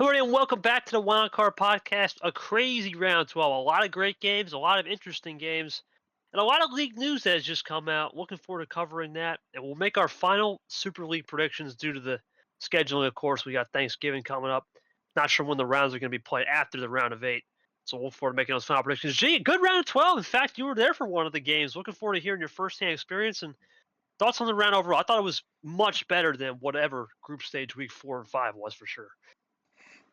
Hello, everybody, and welcome back to the Wildcard Podcast. A crazy round 12. A lot of great games, a lot of interesting games, and a lot of league news that has just come out. Looking forward to covering that. And we'll make our final Super League predictions due to the scheduling, of course. We got Thanksgiving coming up. Not sure when the rounds are going to be played after the round of 8. So we'll look forward to making those final predictions. Gee, good round of 12. In fact, you were there for one of the games. Looking forward to hearing your firsthand experience and thoughts on the round overall. I thought it was much better than whatever group stage week 4 and 5 was for sure.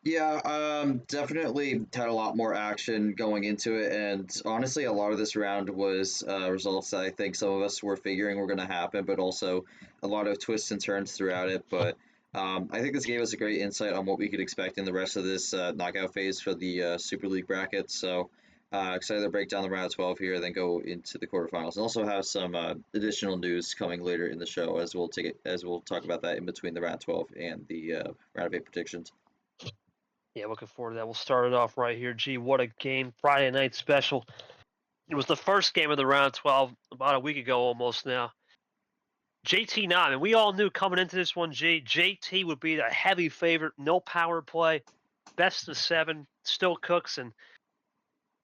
Yeah, definitely had a lot more action going into it, and honestly, a lot of this round was results that I think some of us were figuring were going to happen, but also a lot of twists and turns throughout it. But I think this gave us a great insight on what we could expect in the rest of this knockout phase for the Super League bracket. So excited to break down the round of 12 here, then go into the quarterfinals, and also have some additional news coming later in the show as we'll talk about that in between the round of 12 and the round of 8 predictions. Yeah, looking forward to that. We'll start it off right here. Gee, what a game. Friday night special. It was the first game of the round 12 about a week ago almost now. JT Nam, and we all knew coming into this one, JT would be the heavy favorite. No power play. Best of 7. Still cooks. And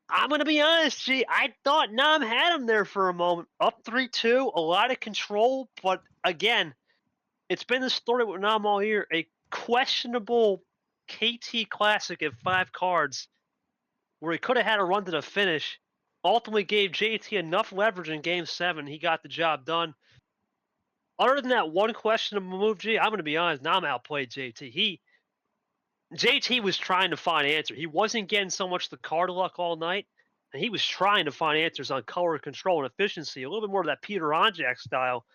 I'm going to be honest, I thought Nam had him there for a moment. Up 3-2. A lot of control. But again, it's been the story with Nam all year. A questionable KT Classic at 5 cards where he could have had a run to the finish, ultimately gave JT enough leverage in Game 7. He got the job done. Other than that one questionable move, I'm going to be honest, Nam outplayed JT. JT was trying to find answers. He wasn't getting so much the card luck all night, and he was trying to find answers on color control and efficiency, a little bit more of that Peter Onjak style.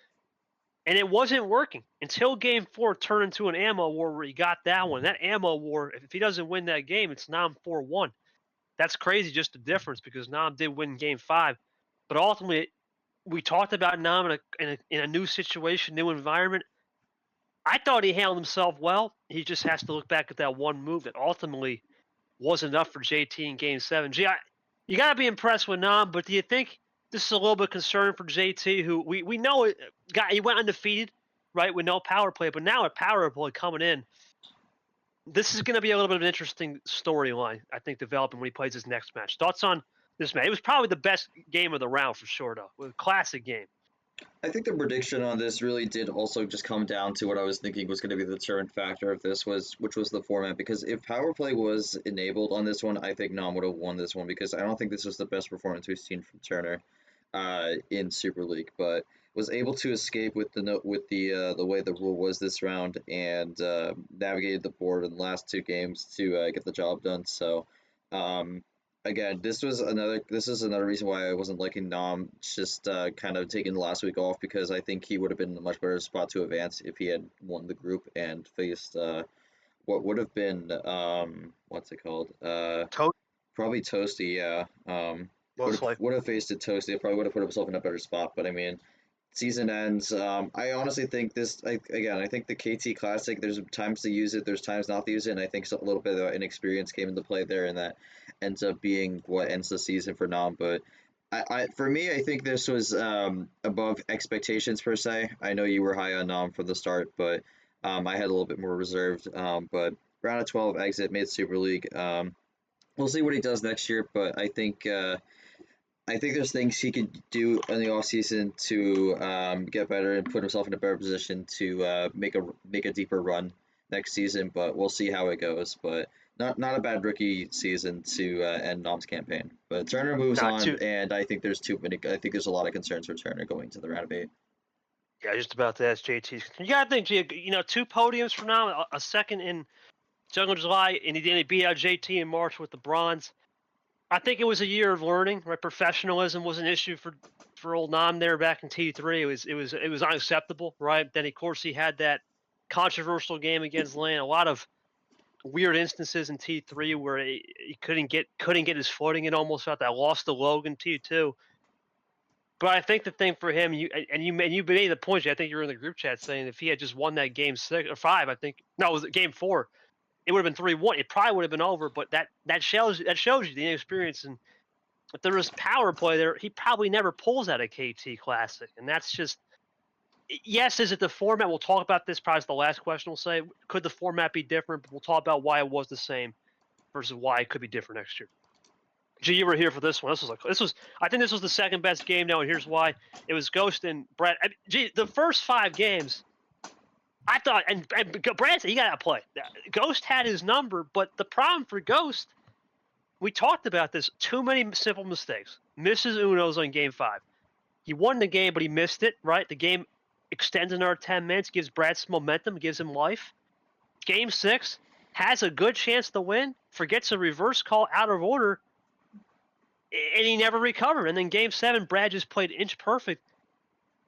And it wasn't working until Game 4 turned into an ammo war where he got that one. That ammo war, if he doesn't win that game, it's Nam 4-1. That's crazy, just the difference, because Nam did win Game 5. But ultimately, we talked about Nam in a new situation, new environment. I thought he handled himself well. He just has to look back at that one move that ultimately was enough for JT in Game 7. You got to be impressed with Nam, but do you think this is a little bit concerning for JT, who we know he went undefeated, right, with no power play, but now a power play coming in. This is going to be a little bit of an interesting storyline, I think, developing when he plays his next match. Thoughts on this match? It was probably the best game of the round for sure, though. It was a classic game. I think the prediction on this really did also just come down to what I was thinking was going to be the deterrent factor of this which was the format. Because if power play was enabled on this one, I think Nam would have won this one because I don't think this was the best performance we've seen from Turner in Super League, but was able to escape with the way the rule was this round and navigated the board in the last 2 games to get the job done. So. Again, this is another reason why I wasn't liking Nam just kind of taking the last week off because I think he would have been in a much better spot to advance if he had won the group and faced what would have been what's it called probably Toasty, yeah. Most likely. Would have faced it Toasty. Probably would have put himself in a better spot, but I mean season ends. I honestly think I think the KT Classic, there's times to use it, there's times not to use it, and I think a little bit of inexperience came into play there, and that ends up being what ends the season for Nam. But for me, I think this was above expectations per se. I know you were high on Nam from the start, but I had a little bit more reserved. But round of 12 exit, made Super League. We'll see what he does next year, but I think there's things he could do in the offseason to get better and put himself in a better position to make a deeper run next season. But we'll see how it goes. But not a bad rookie season to end Nom's campaign. But Turner moves Not on, too. and I think there's too many. I think there's a lot of concerns for Turner going to the round of 8. Yeah, just about to ask JT. You got to think, 2 podiums from now, a second in Jungle July, and he beat out JT in March with the bronze. I think it was a year of learning, right? Professionalism was an issue for old Nam there back in T3. It was unacceptable, right? Then of course he had that controversial game against Lane. A lot of weird instances in T3 where he couldn't get his footing. It almost felt that lost to Logan T2. But I think the thing for him, you made the point. I think you were in the group chat saying if he had just won that game 6 or 5, it was game 4. It would have been 3-1. It probably would have been over. But that shows you the inexperience, and if there was power play there, he probably never pulls out a KT Classic, and that's just yes, is it the format? We'll talk about this. Probably the last question we'll say. Could the format be different? But we'll talk about why it was the same versus why it could be different next year. Gee, you were here for this one. I think this was the second best game now, and here's why. It was Ghost and Brad. Gee, the first 5 games, I thought, and Brad said he got to play. Ghost had his number, but the problem for Ghost, we talked about this, too many simple mistakes. Misses Unos on game 5. He won the game, but he missed it, right? The game extends another 10 minutes, gives Brad some momentum, gives him life. Game 6, has a good chance to win, forgets a reverse call out of order, and he never recovered. And then game 7, Brad just played inch perfect.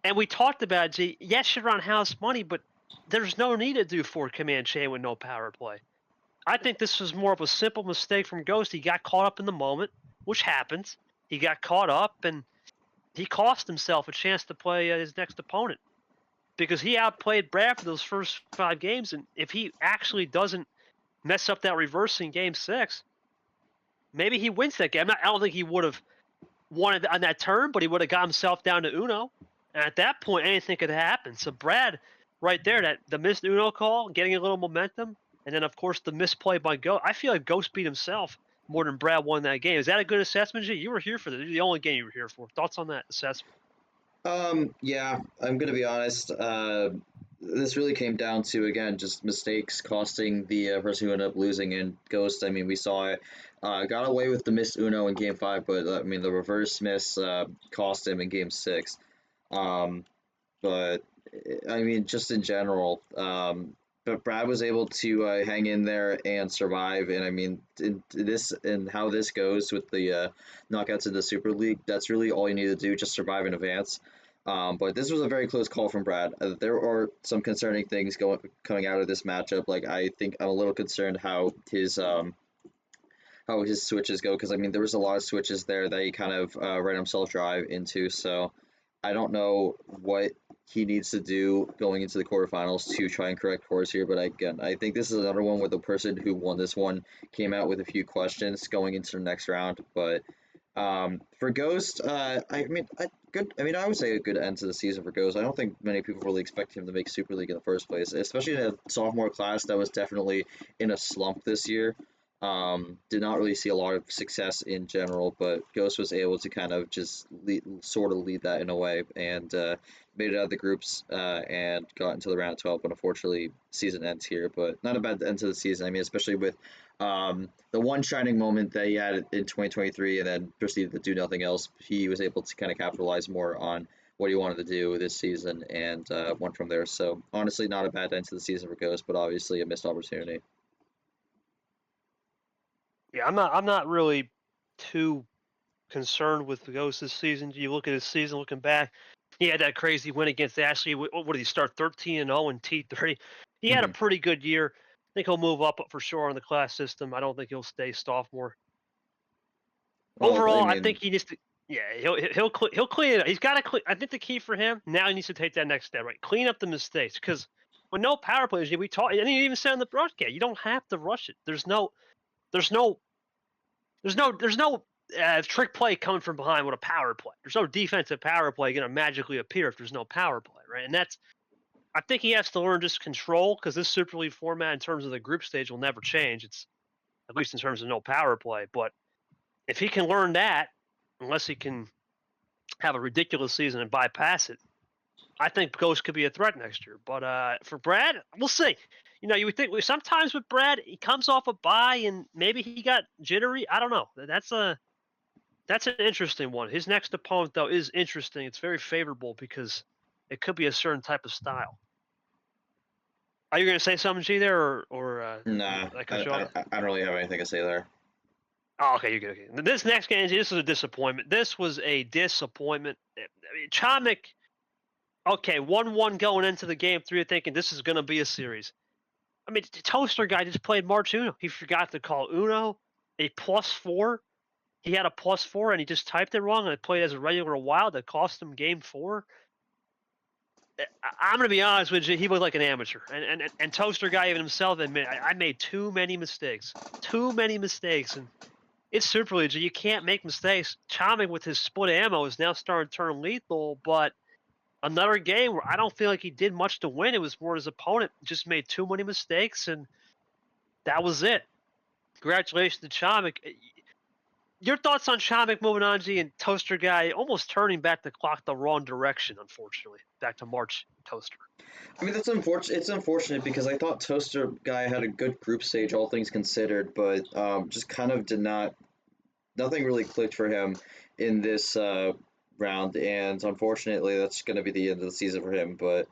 And we talked about, yes, should run house money, but there's no need to do 4 command chain with no power play. I think this was more of a simple mistake from Ghost. He got caught up in the moment, which happens. He got caught up, and he cost himself a chance to play his next opponent because he outplayed Brad for those first 5 games. And if he actually doesn't mess up that reverse in game 6, maybe he wins that game. I don't think he would have won it on that turn, but he would have got himself down to Uno. And at that point, anything could happen. So Brad, right there, the missed Uno call, getting a little momentum, and then, of course, the misplay by Ghost. I feel like Ghost beat himself more than Brad won that game. Is that a good assessment, G? You were here for this. The only game you were here for. Thoughts on that assessment? Yeah, I'm gonna be honest. This really came down to, again, just mistakes costing the person who ended up losing. And Ghost, I mean, we saw it. Got away with the missed Uno in game 5, but I mean, the reverse miss cost him in game 6. Um, but I mean, just in general, but Brad was able to hang in there and survive. And I mean, in how this goes with the knockouts in the Super League, that's really all you need to do, just survive in advance. But this was a very close call from Brad. There are some concerning things coming out of this matchup. Like, I think I'm a little concerned how his switches go, because I mean, there was a lot of switches there that he kind of ran himself dry into. So I don't know what he needs to do going into the quarterfinals to try and correct course here. But again, I think this is another one where the person who won this one came out with a few questions going into the next round. But for Ghost, I mean, good. I mean, I would say a good end to the season for Ghost. I don't think many people really expect him to make Super League in the first place, especially in a sophomore class that was definitely in a slump this year. Did not really see a lot of success in general, but Ghost was able to kind of just sort of lead that in a way, and made it out of the groups and got into the round of 12. But unfortunately, season ends here. But not a bad end to the season. I mean, especially with the one shining moment that he had in 2023, and then proceeded to do nothing else. He was able to kind of capitalize more on what he wanted to do this season, and went from there. So honestly, not a bad end to the season for Ghost, but obviously a missed opportunity. Yeah, I'm not really too concerned with the Ghost this season. You look at his season, looking back, he had that crazy win against Ashley. What did he start 13-0 in T30? He had a Mhm. pretty good year. I think he'll move up for sure in the class system. I don't think he'll stay sophomore. Well, I Overall, I mean, think he needs to. Yeah, he'll clean it up. He's got to clean. I think the key for him now, he needs to take that next step, right? Clean up the mistakes, because with no power plays, we talk, and he even said on the broadcast, you don't have to rush it. There's no there's no trick play coming from behind with a power play. There's no defensive power play going to magically appear if there's no power play, right? And that's, I think he has to learn just control, because this Super League format in terms of the group stage will never change. It's at least in terms of no power play. But if he can learn that, unless he can have a ridiculous season and bypass it, I think Ghost could be a threat next year. But for Brad, we'll see. You would think sometimes with Brad, he comes off a bye and maybe he got jittery. I don't know. That's an interesting one. His next opponent, though, is interesting. It's very favorable because it could be a certain type of style. Are you going to say something, G, there, or nah, I cut you off? I don't really have anything to say there. Oh, okay, you're good. Okay. This next game, this is a disappointment. This was a disappointment. I mean, Chomik, okay, 1-1 going into the game 3, thinking this is going to be a series. I mean, the Toaster guy just played March Uno. He forgot to call Uno a +4. He had a +4 and he just typed it wrong, and it played as a regular wild that cost him game 4. I'm going to be honest with you, he looked like an amateur. And Toaster guy even himself admitted, I made too many mistakes. Too many mistakes. And it's Super League. You can't make mistakes. Choming with his split ammo is now starting to turn lethal, but another game where I don't feel like he did much to win. It was more his opponent just made too many mistakes, and that was it. Congratulations to Chomik. Your thoughts on Chomik moving on, G, and Toaster Guy almost turning back the clock the wrong direction, unfortunately, back to March Toaster. I mean, that's unfortunate. It's unfortunate because I thought Toaster Guy had a good group stage, all things considered, but just kind of did not. Nothing really clicked for him in this round, and unfortunately, that's going to be the end of the season for him. But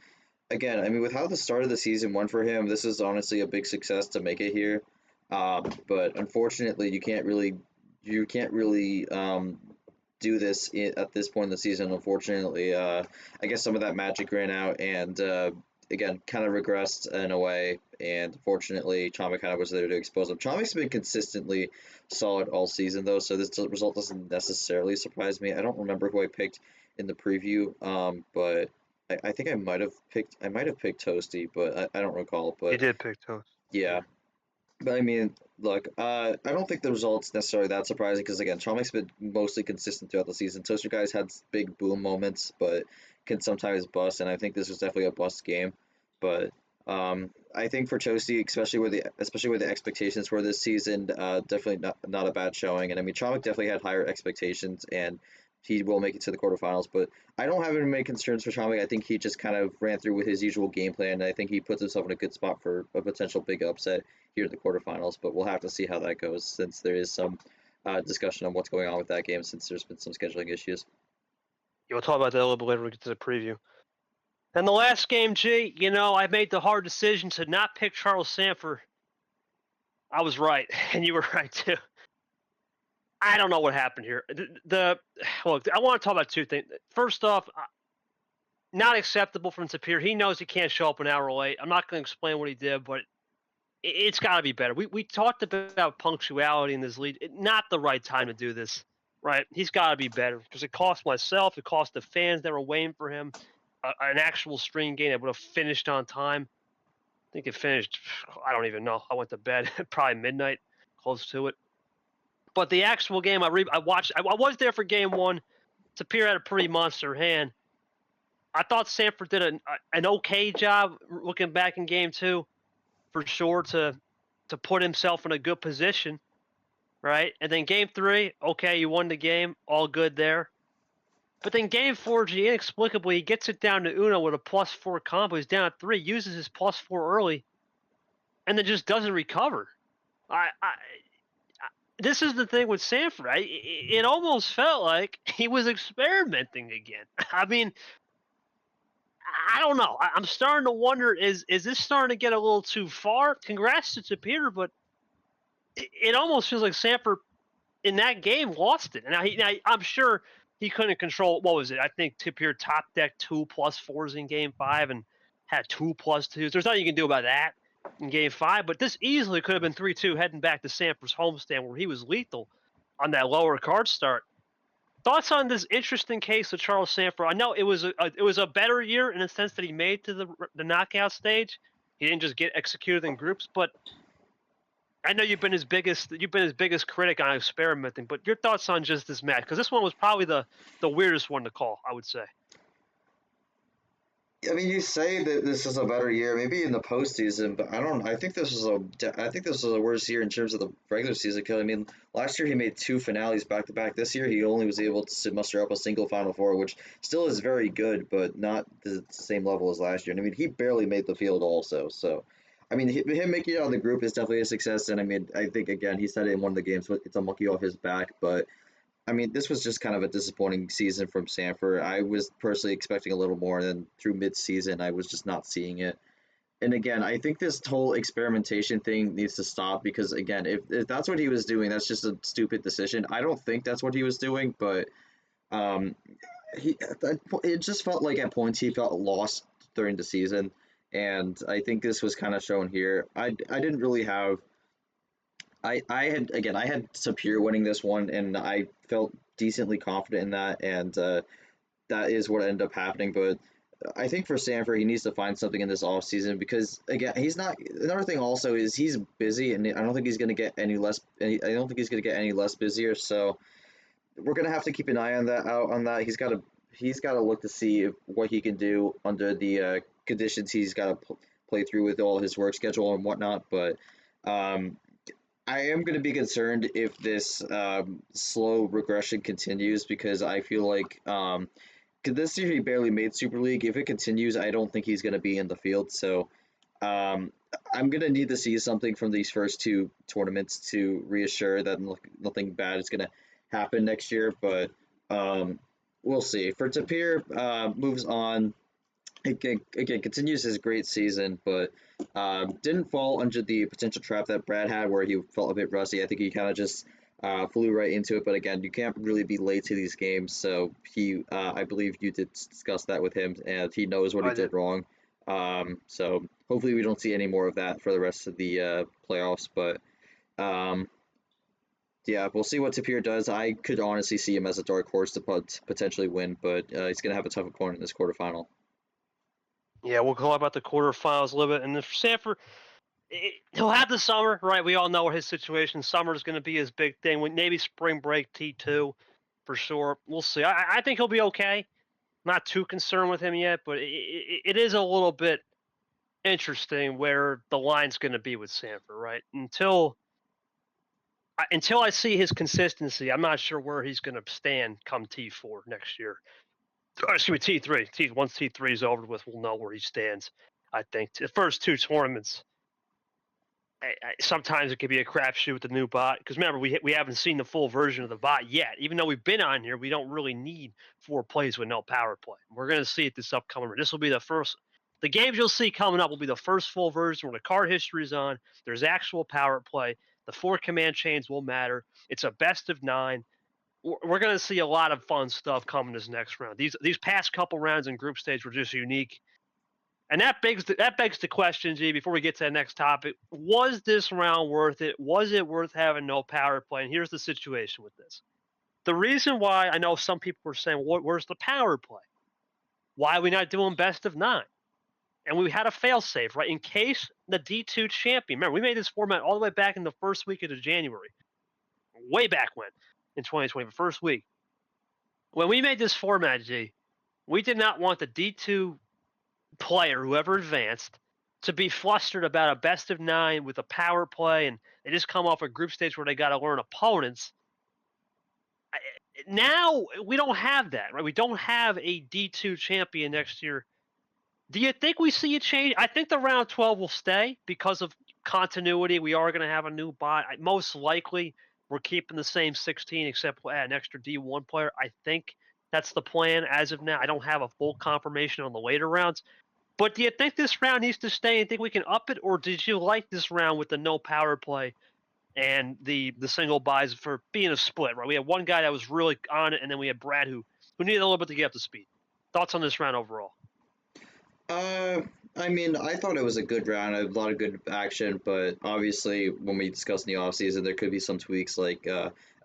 again, I mean, with how the start of the season went for him, this is honestly a big success to make it here. But unfortunately, you can't really do this at this point in the season. Unfortunately, I guess some of that magic ran out, and again, kind of regressed in a way. And fortunately, Chama kind of was there to expose him. Chama's been consistently solid all season, though, so this result doesn't necessarily surprise me. I don't remember who I picked in the preview, but I think I might have picked Toasty, but I don't recall. You But did pick Toast. yeah, but I mean, look, I don't think the results necessarily that surprising because again, Chomic's been mostly consistent throughout the season. Toaster Guy's had big boom moments, but can sometimes bust, and I think this was definitely a bust game. But I think for Toasty, especially where the expectations were this season, definitely not a bad showing. And I mean, Chomic definitely had higher expectations, and he will make it to the quarterfinals. But I don't have any many concerns for Chomic. I think he just kind of ran through with his usual game plan, and I think he puts himself in a good spot for a potential big upset here at the quarterfinals, but we'll have to see how that goes since there is some discussion on what's going on with that game since there's been some scheduling issues. Yeah, we'll talk about that a little bit later when we get to the preview. And the last game, G, I made the hard decision to not pick Charles Sanford. I was right, and you were right too. I don't know what happened here. Look, I want to talk about two things. First off, not acceptable from Tapir. He knows he can't show up an hour late. I'm not going to explain what he did, but it's got to be better. We talked about punctuality in this league. Not the right time to do this, right? He's got to be better because it cost myself. It cost the fans that were waiting for him. An actual stream game that would have finished on time. I think it finished, I don't even know. I went to bed probably midnight, close to it. But the actual game I watched, I was there for game one. Tapir had a pretty monster hand. I thought Sanford did an okay job looking back in game two, for sure, to put himself in a good position, right? And then game three, okay, you won the game, all good there. But then game four, inexplicably, he gets it down to Uno with a +4 combo. He's down at 3, uses his +4 early, and then just doesn't recover. This is the thing with Sanford. It almost felt like he was experimenting again. I mean, I don't know. I'm starting to wonder, is this starting to get a little too far? Congrats to Tapir, but it almost feels like Sanford in that game lost it. Now, I'm sure he couldn't control, what was it? I think Tapir top deck 2 +4s in game 5 and had 2 +2s. There's nothing you can do about that in game 5, but this easily could have been 3-2 heading back to Sanford's homestand where he was lethal on that lower card start. Thoughts on this interesting case of Charles Sanford? I know it was a better year in the sense that he made to the knockout stage. He didn't just get executed in groups, but I know you've been his biggest critic on experimenting. But your thoughts on just this match? Because this one was probably the weirdest one to call, I would say. I mean, you say that this is a better year, maybe in the postseason, but I don't. I think this was a worse year in terms of the regular season. Because I mean, last year he made 2 finales back to back. This year he only was able to muster up a single Final Four, which still is very good, but not the same level as last year. And I mean, he barely made the field also. So, I mean, him making it out of the group is definitely a success. And I mean, I think again he said it in one of the games, it's a monkey off his back, but. I mean, this was just kind of a disappointing season from Sanford. I was personally expecting a little more, and then through mid-season, I was just not seeing it. And again, I think this whole experimentation thing needs to stop because, again, if that's what he was doing, that's just a stupid decision. I don't think that's what he was doing, but um, it just felt like at points he felt lost during the season, and I think this was kind of shown here. I didn't really have I had Sapir winning this one, and I felt decently confident in that, and that is what ended up happening. But I think for Sanford, he needs to find something in this offseason because again, he's not. Another thing also is he's busy, and I don't think he's going to get any less. I don't think he's going to get any less busier. So we're going to have to keep an eye on that. He's got to he's got to look to see what he can do under the conditions he's got to play through with all his work schedule and whatnot. But um, I am going to be concerned if this slow regression continues because I feel like 'cause this year he barely made Super League. If it continues, I don't think he's going to be in the field. So um, I'm going to need to see something from these first two tournaments to reassure that nothing bad is going to happen next year. But um, we'll see. For Tapir, moves on. Again, continues his great season, but didn't fall under the potential trap that Brad had where he felt a bit rusty. I think he kind of just flew right into it. But again, you can't really be late to these games. So I believe you did discuss that with him, and he knows what he I did. did wrong. So hopefully we don't see any more of that for the rest of the playoffs. But um, yeah, we'll see what Tapir does. I could honestly see him as a dark horse to potentially win, but he's going to have a tough opponent in this quarterfinal. Yeah, we'll talk about the quarterfinals a little bit. And then for Sanford, he'll have the summer, right? We all know what his situation. Summer is going to be his big thing. Maybe spring break T2 for sure. We'll see. I think he'll be okay. Not too concerned with him yet, but it is a little bit interesting where the line's going to be with Sanford, right? Until I see his consistency, I'm not sure where he's going to stand come T4 next year. Or, excuse me, T3. Once T3 is over with, we'll know where he stands. I think the first two tournaments, sometimes it could be a crapshoot with the new bot. Because remember, we haven't seen the full version of the bot yet. Even though we've been on here, we don't really need 4 plays with no power play. We're going to see it this upcoming. This will be the first. The games you'll see coming up will be the first full version where the card history is on. There's actual power play. The 4 command chains will matter. It's a best of 9. We're going to see a lot of fun stuff coming this next round. These past couple rounds in group stage were just unique. And that begs the question, G, before we get to the next topic. Was this round worth it? Was it worth having no power play? And here's the situation with this. The reason why I know some people were saying, where's the power play? Why are we not doing best of 9? And we had a fail safe, right? In case the D2 champion, remember, we made this format all the way back in the first week of January, way back when, in 2020, the first week. When we made this format, G, we did not want the D2 player, whoever advanced, to be flustered about a best of 9 with a power play, and they just come off a group stage where they got to learn opponents. Now we don't have that, right? We don't have a D2 champion next year. Do you think we see a change? I think the round 12 will stay because of continuity. We are going to have a new bot. Most likely, we're keeping the same 16, except we'll add an extra D1 player. I think that's the plan as of now. I don't have a full confirmation on the later rounds. But do you think this round needs to stay and think we can up it, or did you like this round with the no power play and the single buys for being a split? Right, we had one guy that was really on it, and then we had Brad who needed a little bit to get up to speed. Thoughts on this round overall? Uh, I mean, I thought it was a good round, a lot of good action, but obviously, when we discuss in the offseason, there could be some tweaks, like,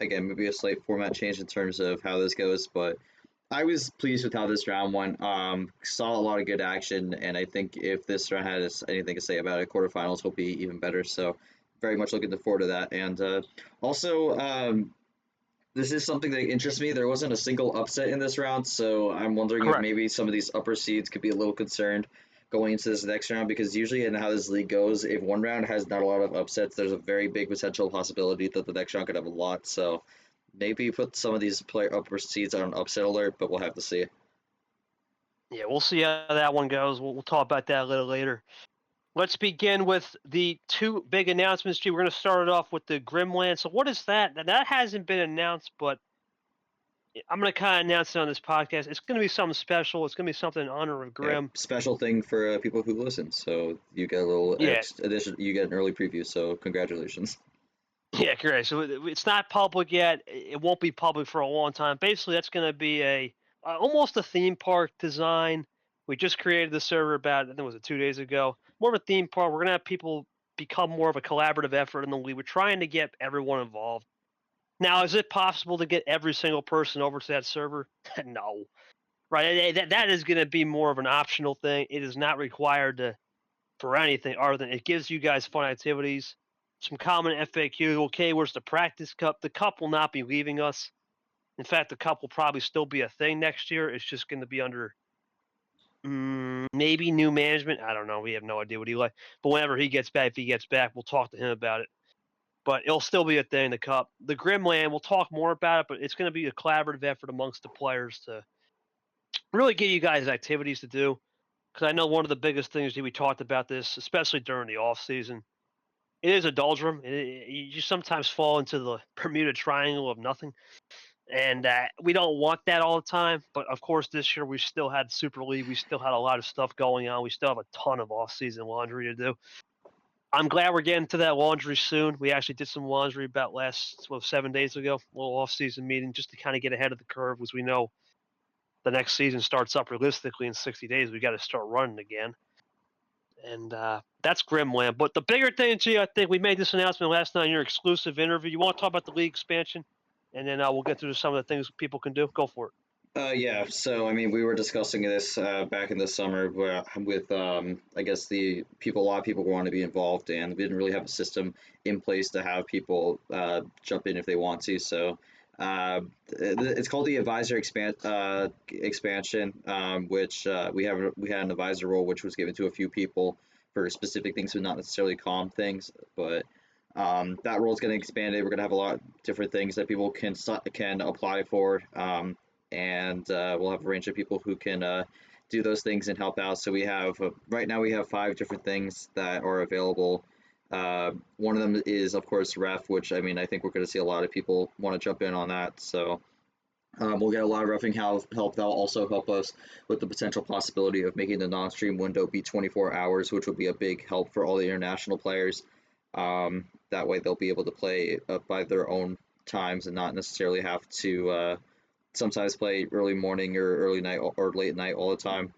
again, maybe a slight format change in terms of how this goes, but I was pleased with how this round went. Saw a lot of good action, and I think if this round has anything to say about it, quarterfinals will be even better, so very much looking forward to that. And also, this is something that interests me. There wasn't a single upset in this round, so I'm wondering if Correct. maybe some of these upper seeds could be a little concerned going into this next round because usually in how this league goes, if one round has not a lot of upsets, there's a very big potential possibility that the next round could have a lot. So maybe put some of these player upper seeds on upset alert, but we'll have to see. Yeah, we'll see how that one goes. We'll talk about that a little later. Let's begin with the 2 big announcements, G. We're going to start it off with the Grimland. So what is that? That hasn't been announced, but I'm going to kind of announce it on this podcast. It's going to be something special. It's going to be something in honor of Yeah, Grim. special thing for people who listen. So you get a little Yeah. addition. You get an early preview. So congratulations. Yeah, correct. So it's not public yet. It won't be public for a long time. Basically, that's going to be almost a theme park design. We just created the server about, I think it was 2 days ago. More of a theme park. We're going to have people become more of a collaborative effort in the league. We're trying to get everyone involved. Now, is it possible to get every single person over to that server? No. Right? That is going to be more of an optional thing. It is not required for anything other than it gives you guys fun activities, some common FAQ. Okay, where's the practice cup? The cup will not be leaving us. In fact, the cup will probably still be a thing next year. It's just going to be under maybe new management. I don't know. We have no idea what he like. But whenever he gets back, if he gets back, we'll talk to him about it. But it'll still be a thing, the cup. The Grimland, we'll talk more about it, but it's going to be a collaborative effort amongst the players to really give you guys activities to do. Because I know one of the biggest things that we talked about this, especially during the off season, it is a doldrum. You sometimes fall into the Bermuda Triangle of nothing, and we don't want that all the time. But of course, this year we still had Super League. We still had a lot of stuff going on. We still have a ton of off season laundry to do. I'm glad we're getting to that laundry soon. We actually did some laundry about 7 days ago, a little off season meeting, just to kind of get ahead of the curve, because we know the next season starts up realistically in 60 days. We got to start running again. And that's Grimland. But the bigger thing, G, I think we made this announcement last night in your exclusive interview. You want to talk about the league expansion? And then we'll get through some of the things people can do. Go for it. Yeah, so I mean, we were discussing this back in the summer with I guess a lot of people want to be involved, and we didn't really have a system in place to have people jump in if they want to. So it's called the expansion, which we had an advisor role, which was given to a few people for specific things, but not necessarily calm things. But that role is going to expand. We're going to have a lot of different things that people can apply for. And we'll have a range of people who can do those things and help out. So we have right now we have 5 different things that are available. One of them is of course ref, which I mean I think we're going to see a lot of people want to jump in on that. So we'll get a lot of refing help. That'll also help us with the potential possibility of making the non-stream window be 24 hours, which would be a big help for all the international players. That way they'll be able to play by their own times and not necessarily have to sometimes play early morning or early night or late night all the time.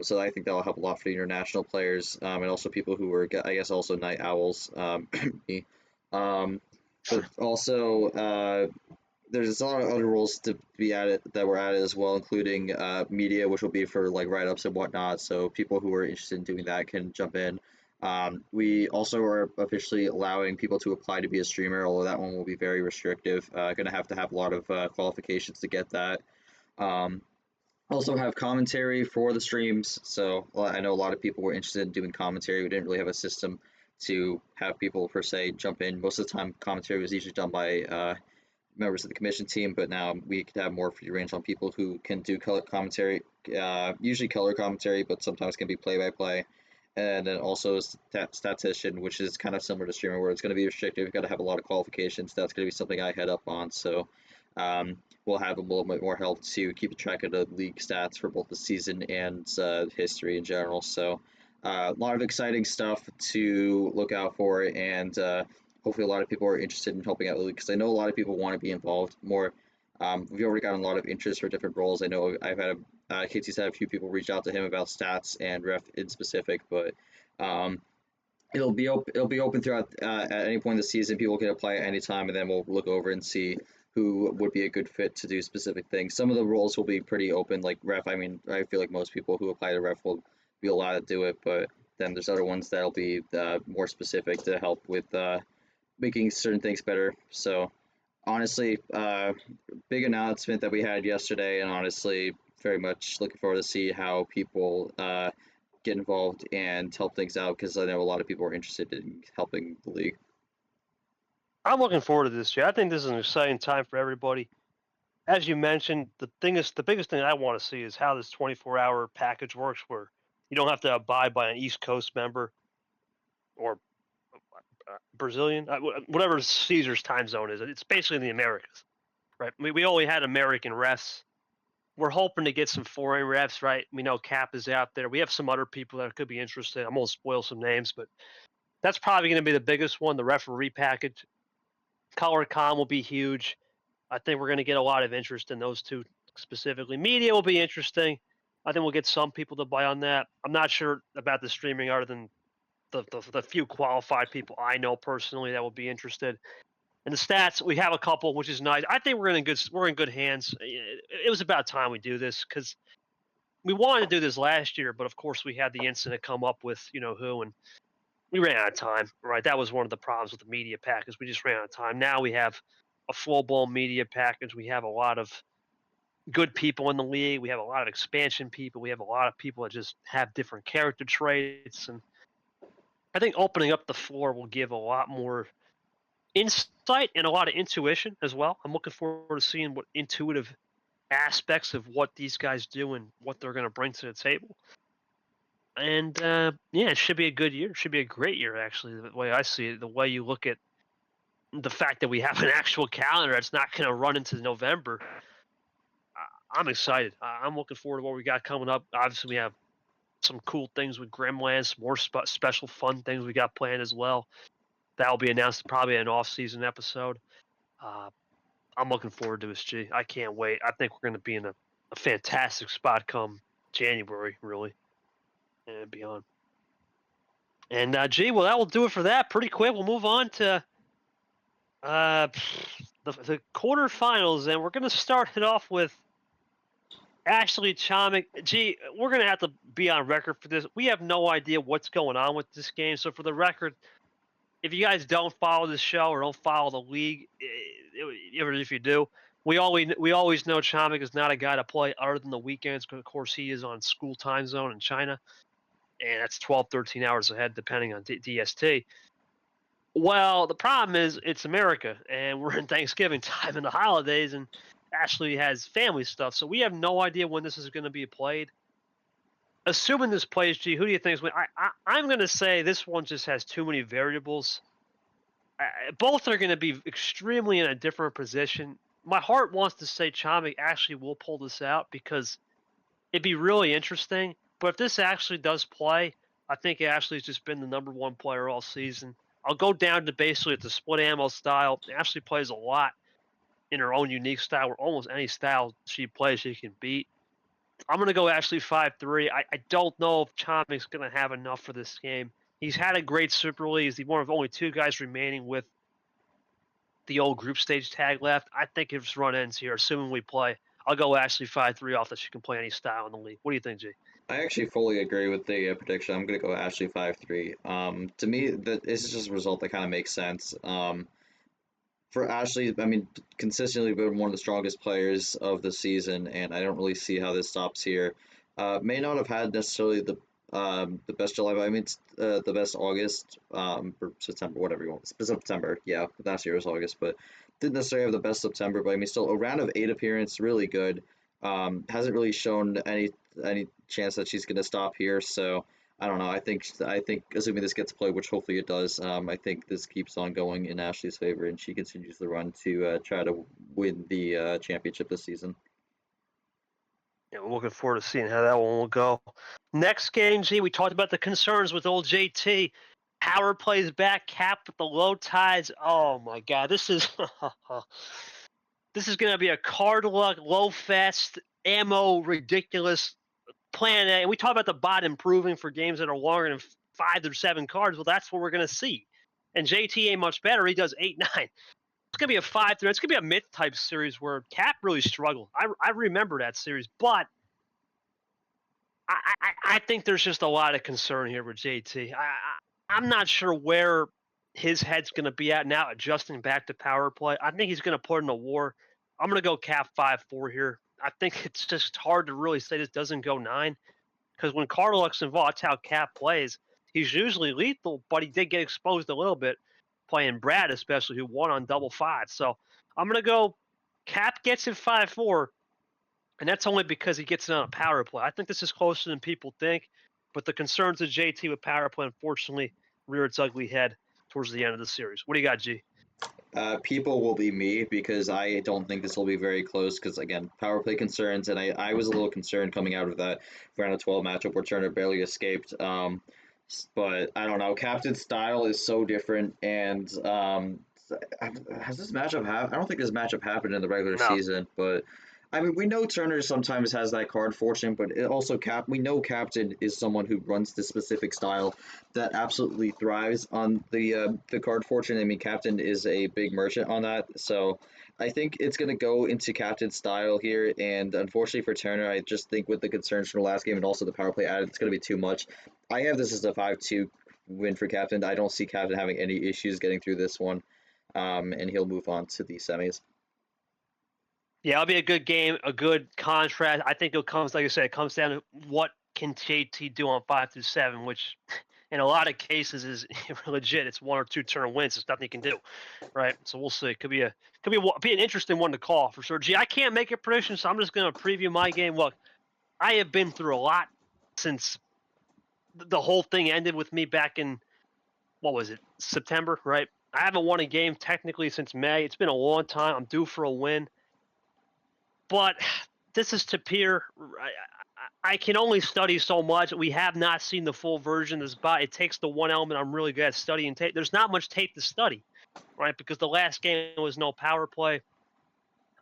So I think that'll help a lot for the international players and also people who are, I guess, also night owls. Me. But also, there's a lot of other rules to be added that were added as well, including media, which will be for like write-ups and whatnot. So people who are interested in doing that can jump in. We also are officially allowing people to apply to be a streamer, although that one will be very restrictive. Going to have a lot of qualifications to get that. Also have commentary for the streams. So I know a lot of people were interested in doing commentary. We didn't really have a system to have people per se jump in. Most of the time, commentary was usually done by members of the commission team, but now we could have more free range on people who can do color commentary, usually color commentary, but sometimes can be play-by-play. And then also a statistician, which is kind of similar to streamer, where it's going to be restricted. We've got to have a lot of qualifications. That's going to be something I head up on. So we'll have a little bit more help to keep track of the league stats for both the season and history in general. So a lot of exciting stuff to look out for, and hopefully a lot of people are interested in helping out the league, because I know a lot of people want to be involved more. We've already gotten a lot of interest for different roles. I know I've had KT's had a few people reach out to him about stats and ref in specific, but it'll be open throughout at any point in the season. People can apply at any time, and then we'll look over and see who would be a good fit to do specific things. Some of the roles will be pretty open, like ref. I mean, I feel like most people who apply to ref will be allowed to do it, but then there's other ones that'll be more specific to help with making certain things better. So honestly, big announcement that we had yesterday, and honestly, very much looking forward to see how people get involved and help things out, because I know a lot of people are interested in helping the league. I'm looking forward to this year. I think this is an exciting time for everybody. As you mentioned, the biggest thing I want to see is how this 24-hour package works, where you don't have to abide by an East Coast member or Brazilian, whatever Caesar's time zone is. It's basically the Americas, right? We only had American refs. We're hoping to get some foreign refs, right? We know Cap is out there. We have some other people that could be interested. I'm going to spoil some names, but that's probably going to be the biggest one, the referee package. Color com will be huge. I think we're going to get a lot of interest in those two specifically. Media will be interesting. I think we'll get some people to buy on that. I'm not sure about the streaming other than the few qualified people I know personally that will be interested. And the stats, we have a couple, which is nice. I think we're in good hands. It was about time we do this, because we wanted to do this last year, but of course we had the incident come up with who, and we ran out of time. Right, that was one of the problems with the media pack, is we just ran out of time. Now we have a full-blown media package. We have a lot of good people in the league. We have a lot of expansion people. We have a lot of people that just have different character traits, and I think opening up the floor will give a lot more insight and a lot of intuition as well. I'm looking forward to seeing what intuitive aspects of what these guys do and what they're going to bring to the table. And yeah, it should be a good year. It should be a great year, actually, the way I see it. The way you look at the fact that we have an actual calendar that's not going to run into November. I'm excited. I'm looking forward to what we got coming up. Obviously, we have some cool things with Grimland, some more special fun things we got planned as well. That'll be announced probably in an off-season episode. I'm looking forward to this, G. I can't wait. I think we're going to be in a fantastic spot come January, really, and beyond. And G, well, that will do it for that. Pretty quick. We'll move on to the quarterfinals, and we're going to start it off with Ashley Chomik. Gee, we're going to have to be on record for this. We have no idea what's going on with this game. So for the record, if you guys don't follow the show or don't follow the league, even if you do, we always know Chomik is not a guy to play other than the weekends, because of course he is on school time zone in China, and that's 12, 13 hours ahead depending on DST. Well, the problem is it's America, and we're in Thanksgiving time and the holidays, and Ashley has family stuff, so we have no idea when this is going to be played. Assuming this plays, G, who do you think is winning? I'm going to say this one just has too many variables. Both are going to be extremely in a different position. My heart wants to say Chomik actually will pull this out because it'd be really interesting. But if this actually does play, I think Ashley's just been the number one player all season. I'll go down to basically the split ammo style. Ashley plays a lot in her own unique style, where almost any style she plays, she can beat. I'm going to go Ashley 5-3. I don't know if Chomik's going to have enough for this game. He's had a great Super League. He's one of only two guys remaining with the old group stage tag left. I think if this run ends here, assuming we play, I'll go Ashley 5-3 off that she can play any style in the league. What do you think, G? I actually fully agree with the prediction. I'm going to go Ashley 5-3. To me, this is just a result that kind of makes sense. For Ashley, I mean, consistently been one of the strongest players of the season, and I don't really see how this stops here. May not have had necessarily the best July, but I mean, it's, the best August, or September, whatever you want. September, yeah, last year was August, but didn't necessarily have the best September. But I mean, still a round of 8 appearance, really good. Hasn't really shown any chance that she's going to stop here, so. I don't know. I think assuming this gets played, which hopefully it does, I think this keeps on going in Ashley's favor, and she continues the run to try to win the championship this season. Yeah, we're looking forward to seeing how that one will go. Next game, G, we talked about the concerns with old JT. Howard plays back, Cap with the low tides. Oh my God, this is this is going to be a card luck, low fest, ammo, ridiculous plan A. And we talk about the bot improving for games that are longer than 5 or 7 cards. Well, that's what we're going to see. And JT ain't much better. He does 8-9. It's going to be a 5-3. It's going to be a myth type series where Cap really struggled. I remember that series, but I think there's just a lot of concern here with JT. I'm not sure where his head's going to be at now, adjusting back to power play. I think he's going to put in a war. I'm going to go Cap 5-4 here. I think it's just hard to really say this doesn't go 9, because when Carluck's involved, that's how Cap plays. He's usually lethal, but he did get exposed a little bit playing Brad, especially, who won on double 5. So I'm going to go Cap gets it 5-4, and that's only because he gets it on a power play. I think this is closer than people think, but the concerns of JT with power play, unfortunately, rear its ugly head towards the end of the series. What do you got, G? People will be me because I don't think this will be very close because, again, power play concerns, and I was a little concerned coming out of that round of 12 matchup where Turner barely escaped. But I don't know. Captain's style is so different, and has this matchup happened? I don't think this matchup happened in the regular No. season, but I mean, we know Turner sometimes has that card fortune, but it also we know Captain is someone who runs this specific style that absolutely thrives on the card fortune. I mean, Captain is a big merchant on that, so I think it's going to go into Captain's style here. And unfortunately for Turner, I just think with the concerns from the last game and also the power play added, it's going to be too much. I have this as a 5-2 win for Captain. I don't see Captain having any issues getting through this one. and he'll move on to the semis. Yeah, it'll be a good game, a good contrast. I think like I said, it comes down to what can JT do on 5 through 7, which in a lot of cases is legit. It's 1 or 2 turn wins. There's nothing you can do, right? So we'll see. Could be an interesting one to call for sure. Gee, I can't make a prediction, so I'm just going to preview my game. Look, I have been through a lot since the whole thing ended with me back in, what was it, September, right? I haven't won a game technically since May. It's been a long time. I'm due for a win. But this is Tapir. I can only study so much. We have not seen the full version of this bot. It takes the one element I'm really good at studying tape. There's not much tape to study, right? Because the last game was no power play.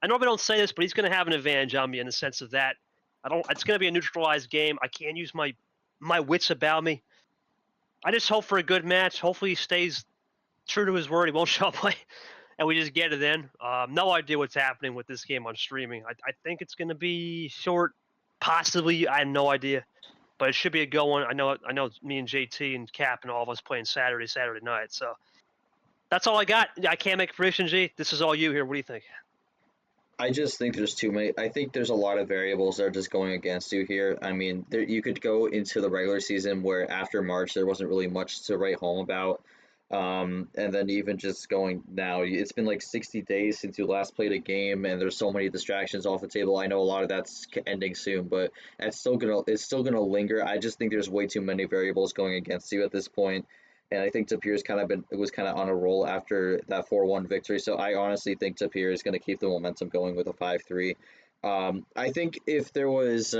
I normally don't say this, but he's going to have an advantage on me in the sense of that. It's going to be a neutralized game. I can't use my wits about me. I just hope for a good match. Hopefully he stays true to his word. He won't show up late, and we just get it in. No idea what's happening with this game on streaming. I think it's going to be short, possibly. I have no idea, but it should be a good one. I know me and JT and Cap and all of us playing Saturday night. So that's all I got. I can't make a prediction, G. This is all you here. What do you think? I just think there's too many. I think there's a lot of variables that are just going against you here. I mean, you could go into the regular season where after March there wasn't really much to write home about. And then even just going now, it's been like 60 days since you last played a game, and there's so many distractions off the table. I know a lot of that's ending soon, but it's still gonna linger. I just think there's way too many variables going against you at this point. And I think Tapir's was kind of on a roll after that 4-1 victory. So I honestly think Tapir is going to keep the momentum going with a 5-3. I think if there was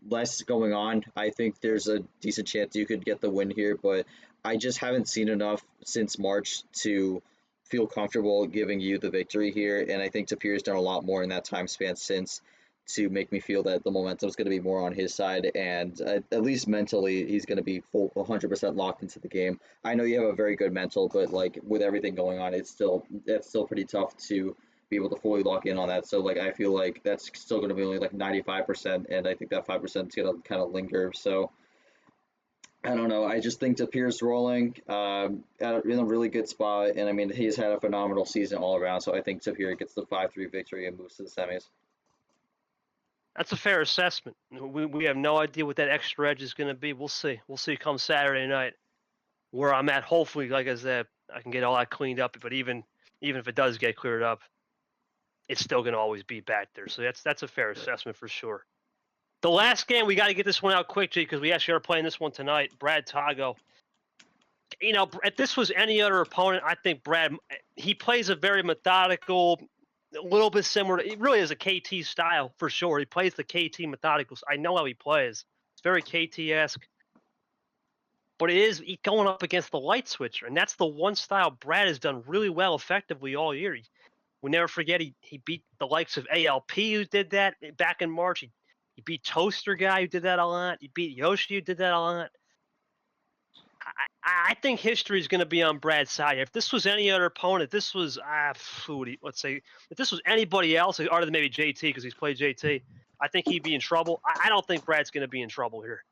less going on, I think there's a decent chance you could get the win here. But I just haven't seen enough since March to feel comfortable giving you the victory here. And I think Tapir's done a lot more in that time span since to make me feel that the momentum is going to be more on his side, and at least mentally he's going to be full 100% locked into the game. I know you have a very good mental, but like with everything going on, it's still pretty tough to be able to fully lock in on that. So like I feel like that's still going to be only like 95%, and I think that 5% is going to kind of linger. So I don't know. I just think Tapir's rolling in a really good spot, and I mean he's had a phenomenal season all around. So I think Tapir gets the 5-3 victory and moves to the semis. That's a fair assessment. We have no idea what that extra edge is going to be. We'll see. We'll see come Saturday night where I'm at. Hopefully, like I said, I can get all that cleaned up. But even if it does get cleared up, it's still going to always be back there. So that's a fair assessment for sure. The last game, we got to get this one out quick, G, because we actually are playing this one tonight. Brad Tago. You know, if this was any other opponent, I think Brad, he plays a very methodical, a little bit similar. It really is a KT style for sure. He plays the KT methodical. I know how he plays. It's very KT-esque. But it is going up against the light switcher, and that's the one style Brad has done really well effectively all year. We never forget he beat the likes of ALP who did that back in March. He beat Toaster Guy who did that a lot. He beat Yoshi who did that a lot. I think history is going to be on Brad's side. If this was any other opponent, if this was let's say if this was anybody else other than maybe JT because he's played JT, I think he'd be in trouble. I don't think Brad's going to be in trouble here.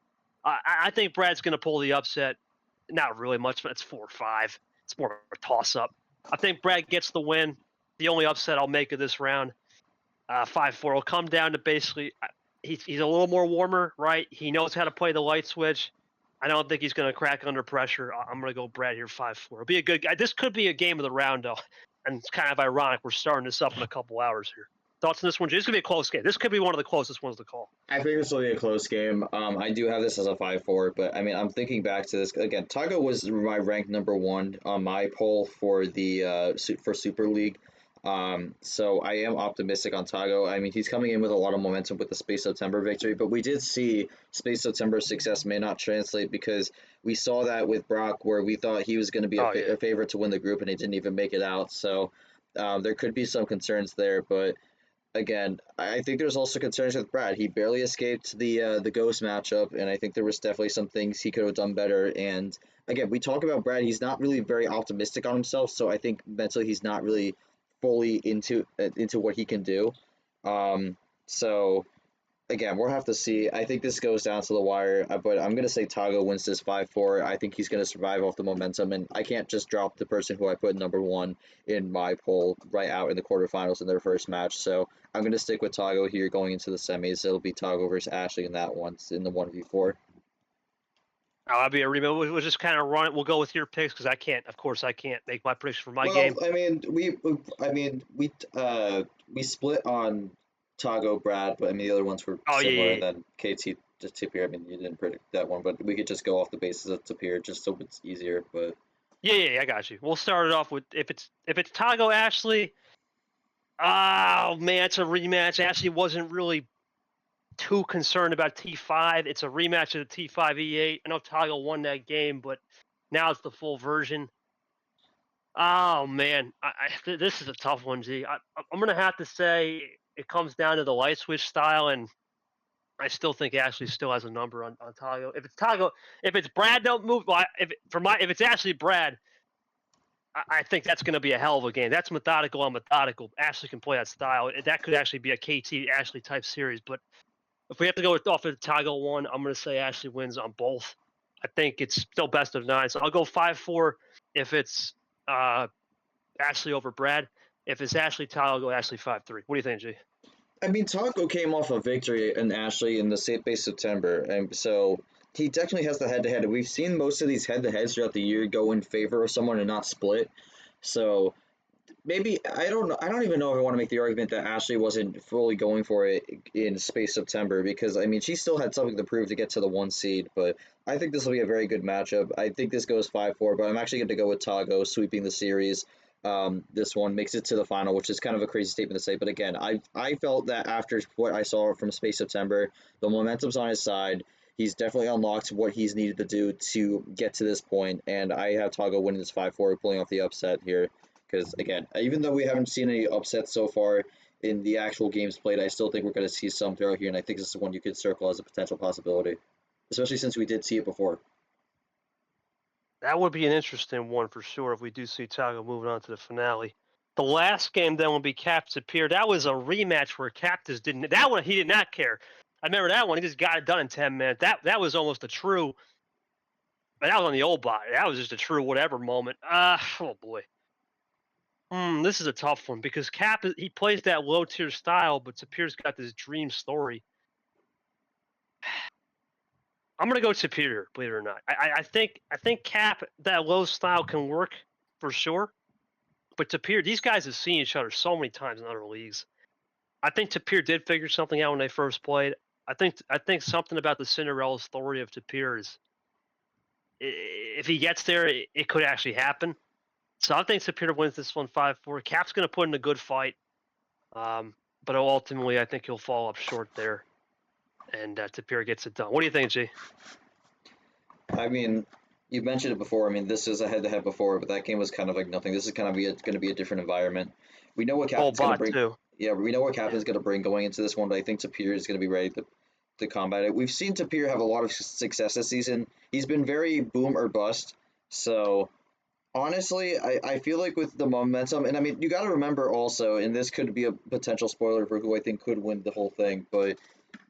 I think Brad's going to pull the upset. Not really much, but it's 4-5. It's more of a toss-up. I think Brad gets the win. The only upset I'll make of this round, 5-4. It'll come down to basically he's a little more warmer, right? He knows how to play the light switch. I don't think he's going to crack under pressure. I'm going to go Brad here 5-4. It'll be a good. This could be a game of the round, though, and it's kind of ironic we're starting this up in a couple hours here. Thoughts on this one? This could be a close game. This could be one of the closest ones to call. I think this will be a close game. I do have this as a 5-4, but I mean, I'm thinking back to this again. Tago was my ranked number 1 on my poll for the for Super League. So I am optimistic on Tago. I mean, he's coming in with a lot of momentum with the Space September victory, but we did see Space September's success may not translate because we saw that with Brock, where we thought he was going to be a favorite to win the group, and he didn't even make it out. So there could be some concerns there, but. Again, I think there's also concerns with Brad. He barely escaped the Ghost matchup, and I think there was definitely some things he could have done better. And again, we talk about Brad. He's not really very optimistic on himself, so I think mentally he's not really fully into what he can do. So again, we'll have to see. I think this goes down to the wire, but I'm gonna say Tago wins this 5-4. I think he's gonna survive off the momentum, and I can't just drop the person who I put number one in my poll right out in the quarterfinals in their first match. So I'm gonna stick with Tago here going into the semis. It'll be Tago versus Ashley in that one in the 1v4. I'll be a rematch. We'll just kind of run it. We'll go with your picks because I can't. Of course, I can't make my prediction for my Well, game. I mean, we split on Tago Brad, but I mean the other ones were Oh similar, yeah, and then KT just Tapir. I mean, you didn't predict that one, but we could just go off the basis of Tapir just so it's easier. But yeah. I got you. We'll start it off with if it's Tago Ashley. Oh man, it's a rematch. Ashley wasn't really too concerned about T5. It's a rematch of the T5 E8. I know Tago won that game, but now it's the full version. Oh man, this is a tough one, G. I'm gonna have to say it comes down to the light switch style, and I still think Ashley still has a number on Tago. If it's Tago, if it's Brad, don't move. Well, if it's Ashley Brad, I think that's going to be a hell of a game. That's methodical on methodical. Ashley can play that style. That could actually be a KT Ashley type series. But if we have to go off of the Tago one, I'm going to say Ashley wins on both. I think it's still best of 9. So I'll go 5-4 if it's Ashley over Brad. If it's Ashley Tago, I'll go Ashley 5-3. What do you think, G? I mean, Taco came off a victory in Ashley in the state base September, and so he definitely has the head-to-head. We've seen most of these head-to-heads throughout the year go in favor of someone and not split. So maybe I don't know. I don't even know if I want to make the argument that Ashley wasn't fully going for it in Space September because I mean she still had something to prove to get to the 1 seed. But I think this will be a very good matchup. I think this goes 5-4, but I'm actually going to go with Tago sweeping the series. This one makes it to the final, which is kind of a crazy statement to say. But again, I felt that after what I saw from Space September, the momentum's on his side. He's definitely unlocked what he's needed to do to get to this point, and I have Tago winning this 5-4, pulling off the upset here. Because again, even though we haven't seen any upsets so far in the actual games played, I still think we're going to see some throughout here, and I think this is one you could circle as a potential possibility, especially since we did see it before. That would be an interesting one for sure if we do see Tago moving on to the finale. The last game then will be Caps appear. That was a rematch where Captas didn't. That one he did not care. I remember that one. He just got it done in 10 minutes. That was almost a true. But that was on the old body. That was just a true whatever moment. Oh boy. This is a tough one because Cap he plays that low tier style, but Tapir's got this dream story. I'm gonna go Superior, believe it or not. I think Cap that low style can work for sure, but Tapir, these guys have seen each other so many times in other leagues. I think Tapir did figure something out when they first played. I think something about the Cinderella story of Tapir is, if he gets there, it could actually happen. So I think Tapir wins this one 5-4. Cap's gonna put in a good fight, but ultimately I think he'll fall up short there, and Tapir gets it done. What do you think, G? I mean, you mentioned it before. I mean, this is a head-to-head before, but that game was kind of like nothing. This is kind of going to be a different environment. We know what Full Captain's going to bot bring. too. Yeah, we know what Yeah. Captain's going to bring going into this one, but I think Tapir is going to be ready to combat it. We've seen Tapir have a lot of success this season. He's been very boom or bust. So honestly, I feel like with the momentum, and I mean, you got to remember also, and this could be a potential spoiler for who I think could win the whole thing, but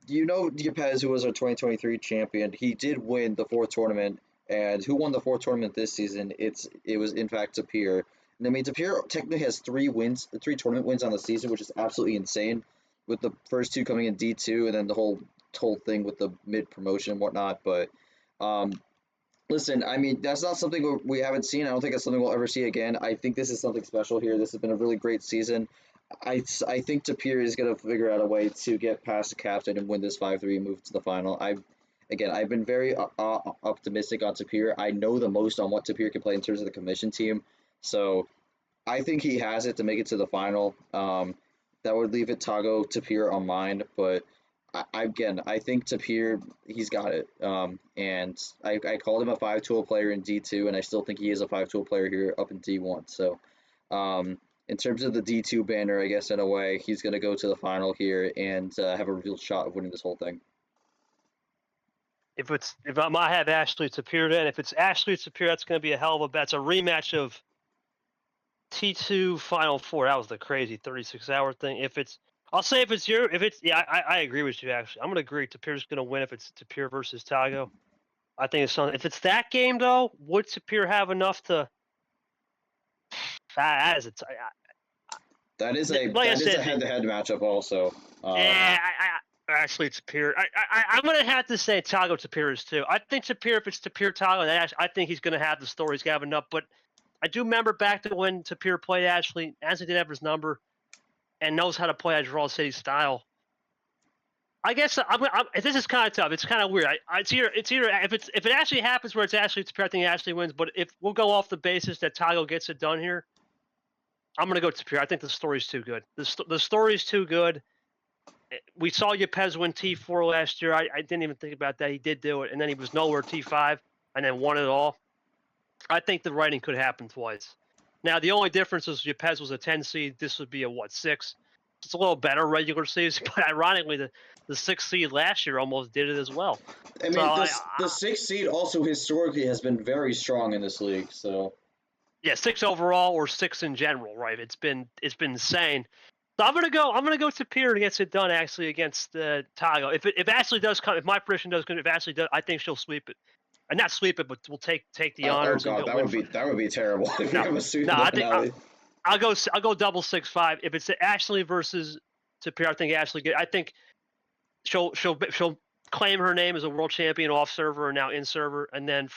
you know Diapez, who was our 2023 champion, he did win the fourth tournament, and who won the fourth tournament this season? It was in fact Tapir. And I mean, Tapir technically has 3 wins, 3 tournament wins on the season, which is absolutely insane. With the first 2 coming in D2, and then the whole thing with the mid promotion and whatnot. But um, listen, I mean, that's not something we haven't seen. I don't think it's something we'll ever see again. I think this is something special here. This has been a really great season. I think Tapir is going to figure out a way to get past the captain and win this 5-3 and move to the final. I've been very optimistic on Tapir. I know the most on what Tapir can play in terms of the commission team. So I think he has it to make it to the final. That would leave it Tago Tapir on mine, but I think Tapir, he's got it. And I called him a 5-tool player in D2, and I still think he is a 5-tool player here up in D1. So in terms of the D2 banner, I guess in a way, he's going to go to the final here and have a real shot of winning this whole thing. If I might have Ashley Tapir then, if it's Ashley Tapir, that's going to be a hell of a bet. It's a rematch of T2 Final Four. That was the crazy 36-hour thing. If it's I'll say if it's yeah, I agree with you actually. I'm gonna agree Tapir's gonna win if it's Tapir versus Tago. I think it's something. If it's that game though, would Tapir have enough to? That is like I that is a said, head-to-head matchup also. yeah, actually it's Tapir. I'm gonna have to say Tago Tapir is too. I think Tapir, if it's Tapir Tago, I think he's gonna have the story. He's gonna have enough. But I do remember back to when Tapir played Ashley. Ashley did have his number and knows how to play Adderall City style. I guess this is kind of tough. It's kind of weird. It's either if it actually happens where it's Ashley Tapir, I think Ashley wins. But if we'll go off the basis that Tago gets it done here, I'm gonna go Tapir. I think the story's too good. The story's too good. We saw Yepes win T4 last year. I didn't even think about that. He did do it, and then he was nowhere T5, and then won it all. I think the writing could happen twice. Now the only difference is Yepes was a 10 seed. This would be a 6. It's a little better regular season, but ironically, the 6th seed last year almost did it as well. I So mean, the sixth seed also historically has been very strong in this league. So yeah, 6 overall or 6 in general, right? It's been insane. So I'm gonna go Tapir and gets it done actually against Tago. If Ashley does come, if my prediction does come, if Ashley does, I think she'll sweep it, and not sweep it, but we'll take the oh honors and god, go win. that would be terrible if we No, have a sweep no, in the I think finale. I'll go double 6-5. If it's Ashley versus Tapir, I think Ashley I think she'll claim her name as a world champion off server and now in server, and then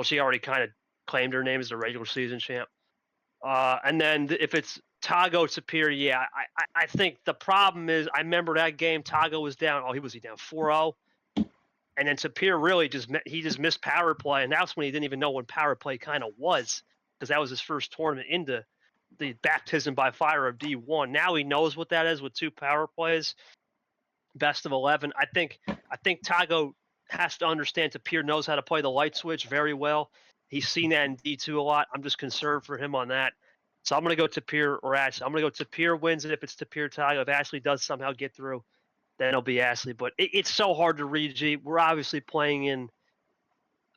she already kind of claimed her name as a regular season champ. And then if it's Tago Tapir, yeah, I think the problem is I remember that game Tago was down. Oh, he down 4-0, and then Tapir really just missed power play, and that's when he didn't even know what power play kind of was, because that was his first tournament into the baptism by fire of D1. Now he knows what that is with 2 power plays, best of 11. I think Tago has to understand Tapir knows how to play the light switch very well. He's seen that in D2 a lot. I'm just concerned for him on that. So I'm going to go Tapir or Ashley. I'm going to go Tapir wins it if it's Tapir Tago. If Ashley does somehow get through, then it'll be Ashley. But it's so hard to read, G. We're obviously playing in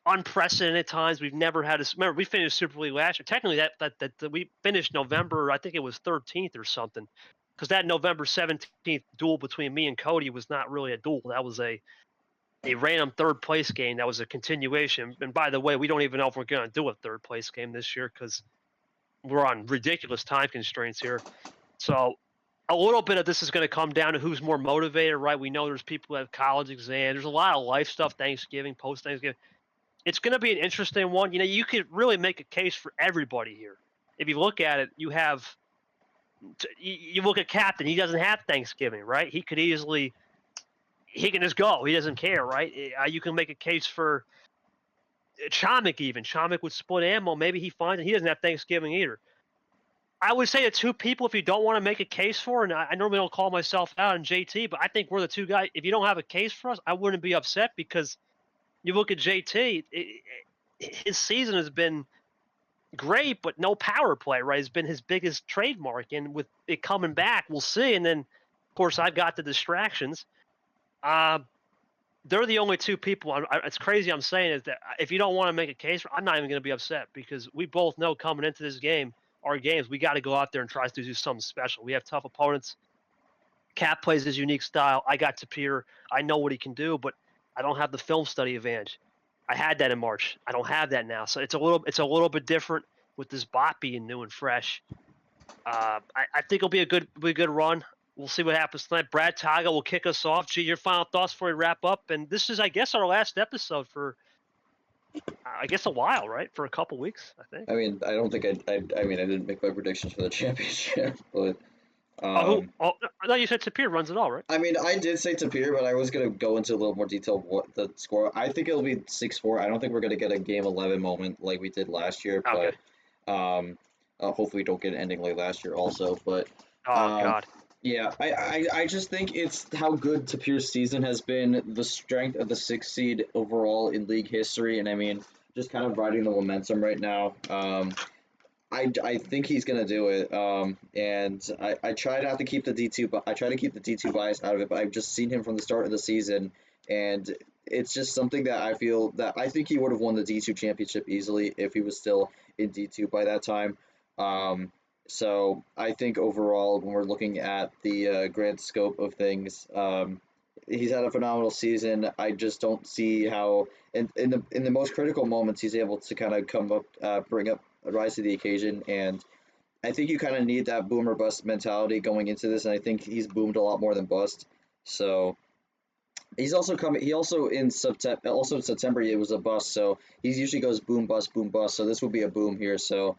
unprecedented times. We've never had this. Remember, we finished Super League last year. Technically, that we finished November, I think it was 13th or something. Because that November 17th duel between me and Cody was not really a duel. That was a random third place game. That was a continuation. And by the way, we don't even know if we're going to do a third place game this year because we're on ridiculous time constraints here. So a little bit of this is going to come down to who's more motivated, right? We know there's people who have college exams. There's a lot of life stuff, Thanksgiving, post-Thanksgiving. It's going to be an interesting one. You know, you could really make a case for everybody here. If you look at it, you look at Captain. He doesn't have Thanksgiving, right? He can just go. He doesn't care, right? You can make a case for Chomik even. Chomik would split ammo. Maybe he finds it. He doesn't have Thanksgiving either. I would say the 2 people, if you don't want to make a case for, and I normally don't call myself out and JT, but I think we're the 2 guys. If you don't have a case for us, I wouldn't be upset because you look at JT, his season has been great, but no power play, right? It's been his biggest trademark, and with it coming back, we'll see. And then, of course, I've got the distractions. They're the only 2 people. It's crazy I'm saying is that if you don't want to make a case, I'm not even going to be upset because we both know coming into this game, our games, we got to go out there and try to do something special. We have tough opponents. Cap plays his unique style. I got Tapir. I know what he can do, but I don't have the film study advantage. I had that in March. I don't have that now, so it's a little bit different with this bot being new and fresh. I think it'll be a good run. We'll see what happens tonight. Brad Taga will kick us off. G, your final thoughts before we wrap up. And this is, I guess, our last episode for, I guess, a while, right? For a couple weeks, I think. I mean, I don't think I mean, I didn't make my predictions for the championship, but I thought you said Tapir runs it all, right? I mean, I did say Tapir, but I was gonna go into a little more detail of what the score. I think it'll be 6-4. I don't think we're gonna get a game 11 moment like we did last year, Okay. but hopefully we don't get an ending like last year also. But Oh, God. yeah, I just think it's how good Tapir's season has been, the strength of the 6th seed overall in league history, and I mean, just kind of riding the momentum right now. I think he's gonna do it. And I try not to keep the D2, but I try to keep the D2 bias out of it. But I've just seen him from the start of the season, and it's just something that I feel that I think he would have won the D2 championship easily if he was still in D2 by that time. So I think overall, when we're looking at the grand scope of things, he's had a phenomenal season. I just don't see how, in the most critical moments, he's able to kind of come up, bring up, rise to the occasion. And I think you kind of need that boom or bust mentality going into this. And I think he's boomed a lot more than bust. So he's also coming. He also in September, also in September, it was a bust. So he usually goes boom bust, boom bust. So this will be a boom here. So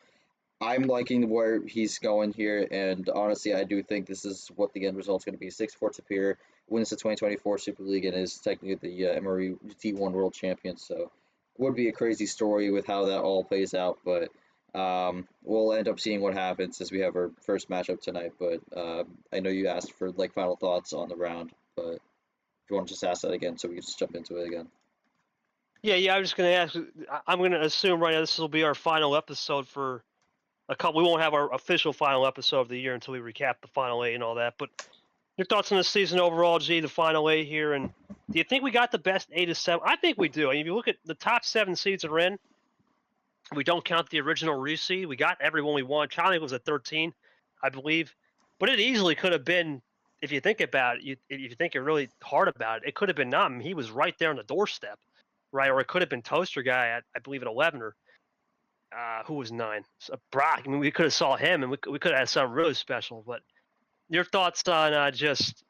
I'm liking where he's going here, and honestly, I do think this is what the end result's going to be. 6-4 Tapir wins the 2024 Super League and is technically the MRE T1 World Champion. So, would be a crazy story with how that all plays out, but we'll end up seeing what happens as we have our first matchup tonight. But I know you asked for like final thoughts on the round, but if you want to just ask that again, so we can just jump into it again. Yeah. I was just going to ask. I'm going to assume right now this will be our final episode for a couple. We won't have our official final episode of the year until we recap the final 8 and all that. But your thoughts on the season overall, G, the final 8 here, and do you think we got the best 8 of 7? I think we do. I mean, if you look at the top 7 seeds are in, we don't count the original reseed. We got everyone we want. China was at 13, I believe, but it easily could have been. If you think about it, if you think it really hard about it, it could have been Nam. He was right there on the doorstep, right? Or it could have been Toaster Guy at, I believe, at 11, or who was 9? So Brock. I mean, we could have saw him, and we could have had something really special. But your thoughts on just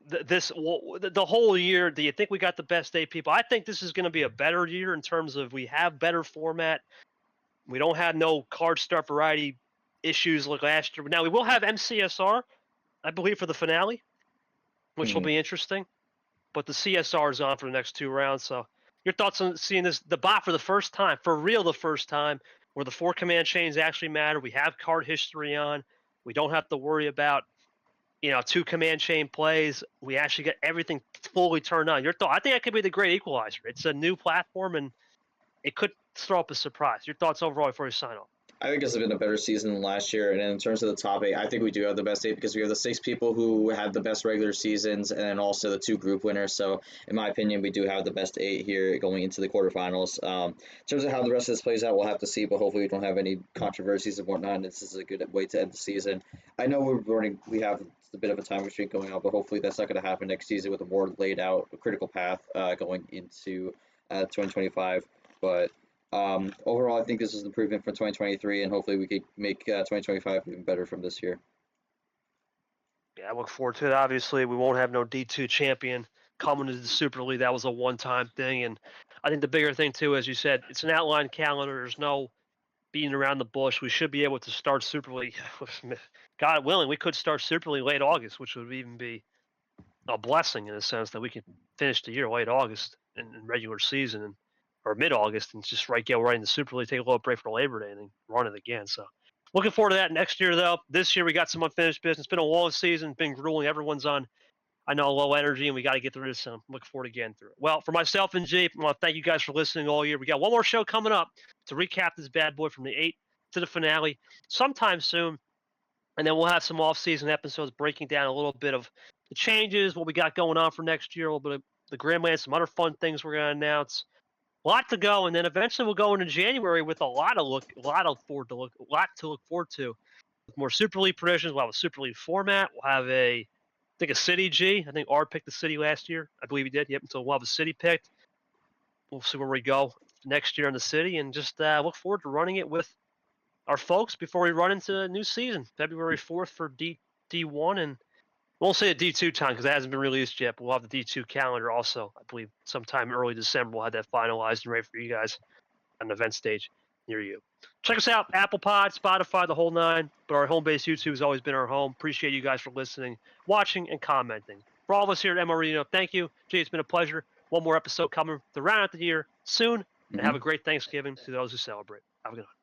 the whole year? Do you think we got the best 8 people? I think this is going to be a better year in terms of we have better format. We don't have no card start variety issues like last year. Now we will have MCSR, I believe, for the finale, which will be interesting. But the CSR is on for the next 2 rounds. So your thoughts on seeing the bot for the first time, for real, the first time, where the 4 command chains actually matter. We have card history on. We don't have to worry about 2 command chain plays. We actually get everything fully turned on. Your thought? I think that could be the great equalizer. It's a new platform, and it could throw up a surprise. Your thoughts overall before you sign off? I think this has been a better season than last year. And in terms of the top 8, I think we do have the best 8 because we have the 6 people who had the best regular seasons and then also the 2 group winners. So, in my opinion, we do have the best 8 here going into the quarterfinals. In terms of how the rest of this plays out, we'll have to see, but hopefully we don't have any controversies and whatnot. And this is a good way to end the season. I know we have a bit of a time restraint going on, but hopefully that's not going to happen next season with a more laid out critical path going into 2025. But overall, I think this is an improvement from 2023, and hopefully we could make 2025 even better from this year. Yeah, I look forward to it. Obviously, we won't have no D2 champion coming to the Super League. That was a one-time thing, and I think the bigger thing too, as you said, it's an outlined calendar. There's no beating around the bush. We should be able to start Super League. God willing, we could start Super League late August, which would even be a blessing in a sense that we can finish the year late August in regular season or mid-August and just get right into Super League, take a little break for Labor Day, and then run it again. So looking forward to that next year, though. This year we got some unfinished business. It's been a long season, been grueling. Everyone's on, I know, low energy, and we got to get through this. And I'm looking forward to getting through it. Well, for myself and G, I want to thank you guys for listening all year. We got one more show coming up to recap this bad boy from the 8 to the finale sometime soon. And then we'll have some off-season episodes breaking down a little bit of the changes, what we got going on for next year, a little bit of the Grandland, some other fun things we're going to announce. A lot to go, and then eventually we'll go into January with a lot to look forward to. With more Super League predictions, we'll have a Super League format. We'll have I think a city. G. I think Art picked the city last year. I believe he did. Yep. So we'll have a city picked. We'll see where we go next year in the city, and just look forward to running it with our folks before we run into a new season, February 4th for D1, and we won't say a D2 time because it hasn't been released yet, but we'll have the D2 calendar also. I believe sometime early December we'll have that finalized and ready for you guys on the event stage near you. Check us out, Apple Pod, Spotify, the whole 9, but our home-based YouTube has always been our home. Appreciate you guys for listening, watching, and commenting. For all of us here at MRE, thank you. Gee, it's been a pleasure. One more episode coming to round out the year soon, and have a great Thanksgiving to those who celebrate. Have a good one.